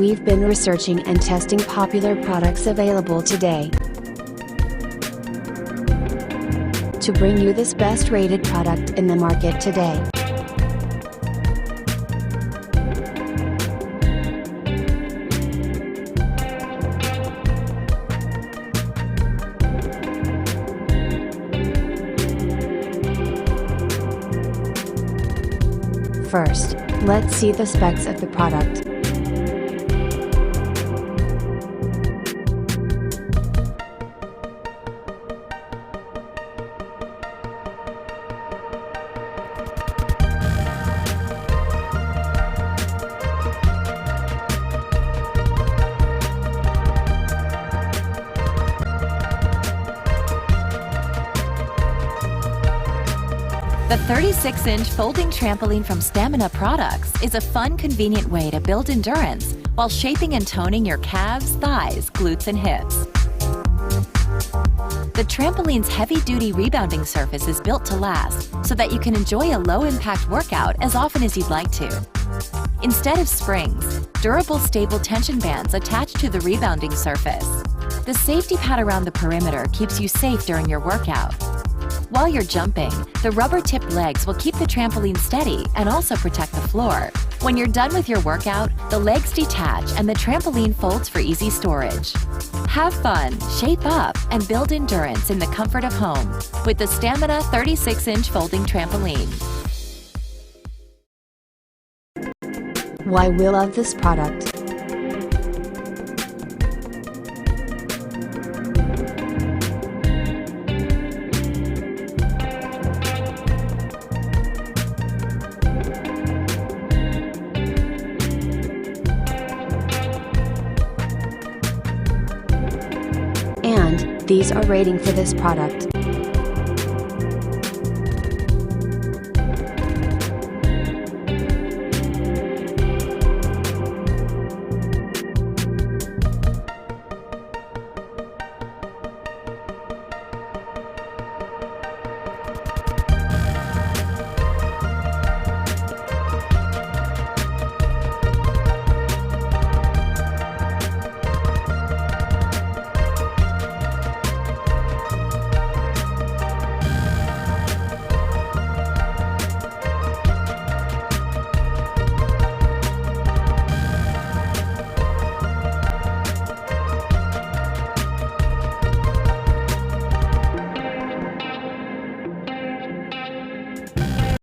we've been researching and testing popular products available today to bring you this best rated product in the market today. First, let's see the specs of the product. The 36-inch folding trampoline from Stamina Products is a fun, convenient way to build endurance while shaping and toning your calves, thighs, glutes, and hips. The trampoline's heavy-duty rebounding surface is built to last so that you can enjoy a low-impact workout as often as you'd like to. Instead of springs, durable, stable tension bands attach to the rebounding surface. The safety pad around the perimeter keeps you safe during your workout. While you're jumping, the rubber-tipped legs will keep the trampoline steady and also protect the floor. When you're done with your workout, the legs detach and the trampoline folds for easy storage. Have fun, shape up, and build endurance in the comfort of home with the Stamina 36-inch folding trampoline. Why we love this product. And these are rating for this product.